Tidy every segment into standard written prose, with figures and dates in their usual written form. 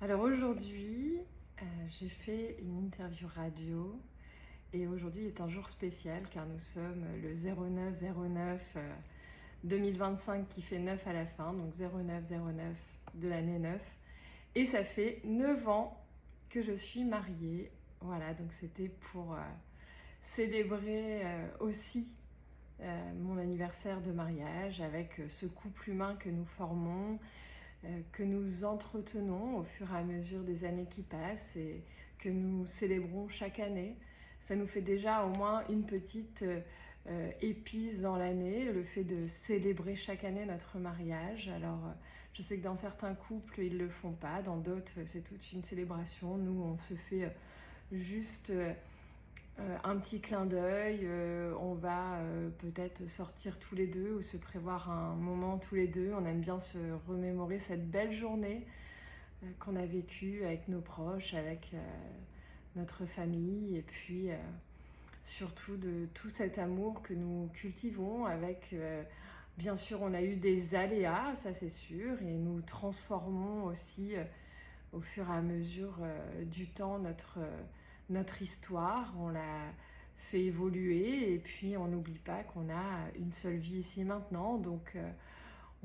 Alors aujourd'hui, j'ai fait une interview radio et aujourd'hui est un jour spécial car nous sommes le 09/09 2025 qui fait 9 à la fin, donc 09/09 de l'année 9. Et ça fait 9 ans que je suis mariée. Voilà, donc c'était pour célébrer aussi mon anniversaire de mariage avec ce couple humain que nous formons, que nous entretenons au fur et à mesure des années qui passent et que nous célébrons chaque année. Ça nous fait déjà au moins une petite épice dans l'année, le fait de célébrer chaque année notre mariage. Alors, je sais que dans certains couples, ils ne le font pas, dans d'autres, c'est toute une célébration. Nous, on se fait juste un petit clin d'œil, on va peut-être sortir tous les deux ou se prévoir un moment tous les deux. On aime bien se remémorer cette belle journée qu'on a vécue avec nos proches, avec notre famille et puis surtout de tout cet amour que nous cultivons avec bien sûr on a eu des aléas, ça c'est sûr, et nous transformons aussi au fur et à mesure du temps notre histoire, on l'a fait évoluer et puis on n'oublie pas qu'on a une seule vie ici maintenant, donc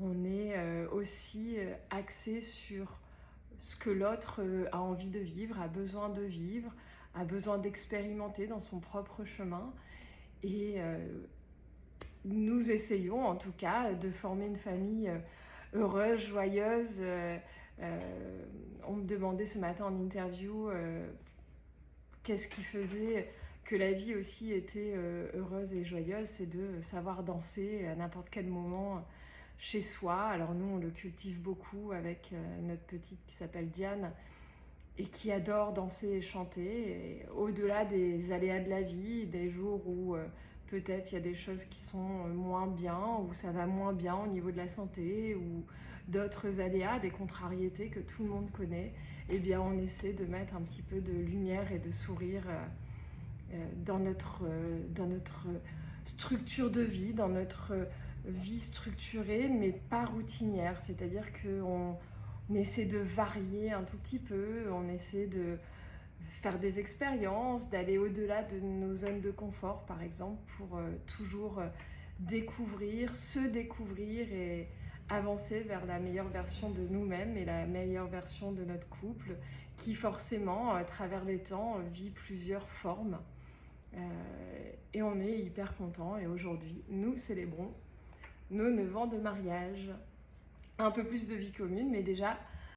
on est aussi axé sur ce que l'autre a envie de vivre, a besoin de vivre, a besoin d'expérimenter dans son propre chemin et nous essayons en tout cas de former une famille heureuse, joyeuse. On me demandait ce matin en interview qu'est-ce qui faisait que la vie aussi était heureuse et joyeuse, c'est de savoir danser à n'importe quel moment chez soi. Alors nous, on le cultive beaucoup avec notre petite qui s'appelle Diane et qui adore danser et chanter. Et au-delà des aléas de la vie, des jours où peut-être il y a des choses qui sont moins bien, où ça va moins bien au niveau de la santé, ou d'autres aléas, des contrariétés que tout le monde connaît, eh bien on essaie de mettre un petit peu de lumière et de sourire dans notre structure de vie, dans notre vie structurée, mais pas routinière. C'est-à-dire qu'on essaie de varier un tout petit peu, on essaie de faire des expériences, d'aller au-delà de nos zones de confort, par exemple, pour toujours découvrir, se découvrir et avancer vers la meilleure version de nous-mêmes et la meilleure version de notre couple, qui forcément, à travers les temps, vit plusieurs formes. Et on est hyper contents. Et aujourd'hui, nous célébrons nos 9 ans de mariage. Un peu plus de vie commune, mais déjà